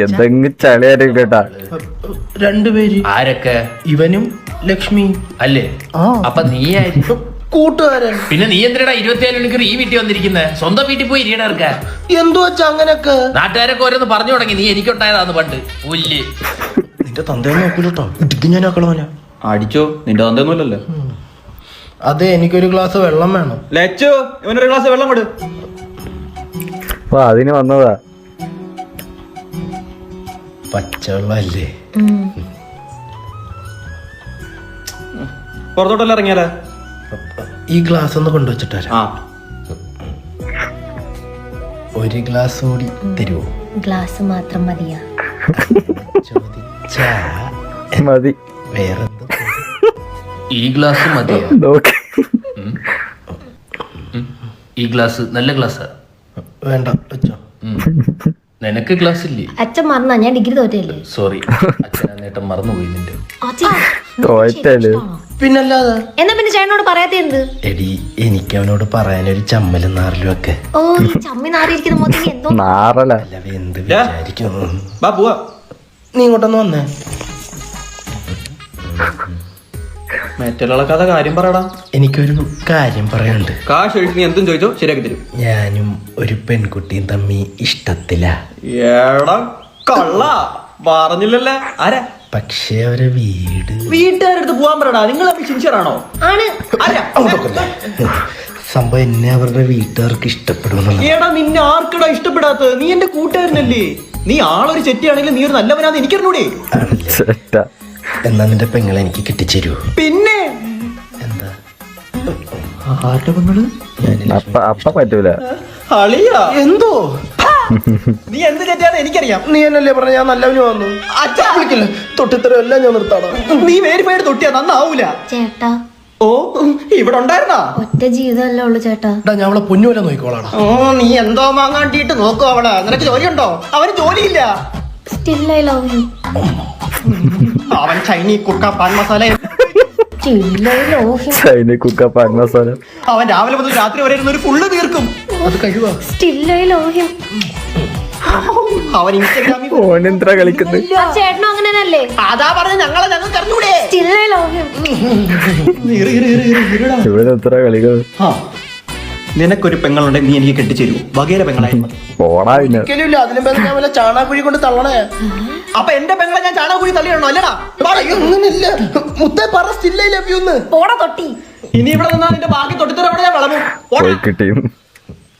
എന്തെങ്കിലും ചളിയാരും കേട്ടാ. രണ്ടുപേര്. ആരൊക്കെ? ഇവനും ലക്ഷ്മി അല്ലേ? അപ്പൊ നീയായിരുന്നു കൂട്ടുകാരൻ. പിന്നെ നീ എന്തിനാ 24 മണിക്കൂർ ഈ വീട്ടിൽ വന്നിരിക്കുന്നത്? സ്വന്തം വീട്ടിൽ പോയി ഇരിയടർക്ക. എന്തു വെച്ചാ അങ്ങനൊക്കെ? നാട്ടുകാരൊക്കെ ഓരോന്ന് പറഞ്ഞു തുടങ്ങി. നീ എനിക്കുണ്ടായതാന്ന് പണ്ട് പുല്ല്. നിന്റെ തന്തയെ നോക്കൂലോ, ഇടിക്കും ഞാൻ ആക്കളവനാ. അടിച്ചോ, നിന്റെ തന്തയൊന്നുമല്ലല്ലോ. അതെ, എനിക്കൊരു ഗ്ലാസ് വെള്ളം വേണം. ലച്ചു, ഇവനൊരു ഗ്ലാസ് വെള്ളം കൊടു. അപ്പൊ അതിന് വന്നതാ. പച്ചവെള്ളല്ലേ? പുറത്തോട്ടെല്ലാം ഇറങ്ങിയാലേ. ഈ ഗ്ലാസ് ഒന്ന് കൊണ്ടുവച്ചിട്ട് ആ, ഒരു ഗ്ലാസ് കൂടി തരുമോ? ഗ്ലാസ് മാത്രം മതിയാ? ചോദിച്ചാ മതി. വേറെന്തോ. ഈ ഗ്ലാസ് മതിയാ? നോക്ക്. ഈ ഗ്ലാസ് നല്ല ഗ്ലാസ്സാ. വേണ്ട വെച്ചോ. നിനക്ക് ഗ്ലാസ് ഇല്ലേ? അച്ഛൻ മറന്നാ, ഞാൻ ഡിഗ്രി തോറ്റല്ലേ. സോറി, അച്ഛൻ നേട്ടം മറന്നുപോയി നിന്റെ. തോറ്റല്ലേ? പിന്നല്ലാതെ. എന്നാ പിന്നെ ചേട്ടനോട് പറയാത്ത എന്ത്? എടി, എനിക്ക് അവനോട് പറയാനൊരു ചമ്മലും നാറിലും ഒക്കെ. ഓ, ഈ ചമ്മി നാറിയിരിക്കുന്ന മൊത്തം എന്തോ നാറല. അല്ല, എന്ത് വിചാരിക്കുന്നു? ബാ പോവാ. നീ ഇങ്ങോട്ടൊന്ന് വന്നേ. മറ്റുള്ള കഥ കാര്യം പറയടാ. എനിക്കൊരു കാര്യം പറയാനുണ്ട്. കാശ് ഒഴിച്ച് നീ എന്തും ചോദിച്ചോ, ശരിയാക്കി തരും. ഞാനും ഒരു പെൺകുട്ടിയും തമ്മി ഇഷ്ടത്തില. ഏടാ കള്ള, പറഞ്ഞില്ലല്ലേ. ആരാ? പക്ഷെ അവരെ വീട്ടുകാരടുത്ത് പോവാൻ പറയടാ. നിങ്ങൾ സിൻസിയറാണോ? ആണ്. സംഭവം എന്നെ അവരുടെ വീട്ടുകാർക്ക് ഇഷ്ടപ്പെടുമെന്നുള്ള. ഏടാ, നിന്നെ ആർക്കടാ ഇഷ്ടപ്പെടാത്തത്? നീ എന്റെ കൂട്ടുകാരനല്ലേ. നീ ആളൊരു ചെറ്റിയാണെങ്കിലും നീ ഒരു നല്ലവനാന്ന് എനിക്കറിഞ്ഞൂടെ? എന്നാ നിന്റെ പെങ്ങളെ എനിക്ക് കിട്ടിച്ചേരൂ. പിന്നെ എന്താ? ആരുടെ പെങ്ങള്? അപ്പ പറ്റൂല. അളിയാ എന്തോ? നീ എന്ത് ചെറ്റിയാന്ന് എനിക്കറിയാം. നീ എന്നല്ലേ പറഞ്ഞ ഞാൻ നല്ലവന് വന്നു. അച്ഛാ വിളിക്കില്ല, തൊട്ടിത്തരം എല്ലാം ഞാൻ നിർത്താടാ. നീ വേരിപ്പേട് തൊട്ടിയാ നന്നാവൂല. ചേട്ടാ, ഓ, ഇവിടെ ഉണ്ടായിരുന്നാ? ഒറ്റ ജീവിതമല്ലേ ഉള്ളു ചേട്ടാ. ഞാൻ അവളെ പൊന്നുപോലെ നോക്കിക്കോളാടാ. ഓ, നീ എന്തോ വാങ്ങാണ്ടിട്ട് നോക്കോ അവളെ. നിനക്ക് ജോലിയുണ്ടോ? അവന് ജോലിയില്ല. Still I love you. അവൻ ചൈനീ കുക്ക പാൻ മസാല. Still I love you. ചൈന കുക്ക പാൻ മസാല. അവൻ രാവിലെ മുതൽ രാത്രി വരെ ഇരുന്ന് ഒരു ഫുള്ള് തീർക്കും. അത് കഴിവാ. Still I love you. അവൻ ഇൻസ്റ്റാഗ്രാമിൽ ഓനെന്താ കളിക്കുന്നത്? ആ ചേട്ടനും അങ്ങനെയല്ലേ? അതാ പറഞ്ഞ ഞങ്ങൾക്ക് അറിഞ്ഞൂടെ. Still I love you. ഇവിടെ എത്ര കളികൾ. നിനക്കൊരു പെങ്ങളുണ്ടെ നീ എനിക്ക് കെട്ടിച്ചേരൂ. വകയില പെങ്ങളായിരുന്നു. പോടാ. പിന്നെ ഒരിക്കലും അതിലും ഞാൻ വല്ല ചാണാക്കുഴി കൊണ്ട് തള്ളണേ. അപ്പൊ എന്റെ പെങ്ങളെ ഞാൻ ചാണകക്കുഴി തള്ളിയാണോ? അല്ലടാ, അങ്ങനില്ല. മുത്തേ പറ സ്റ്റിൽ ഐ ലവ് യു എന്ന്. പോടാ തൊട്ടി. ഇനി ഇവിടെ നിന്നാ നിന്റെ ബാക്കി തൊട്ടിത്തരം അവിടെ ഞാൻ വളമു. പോയി കിട്ടിയും.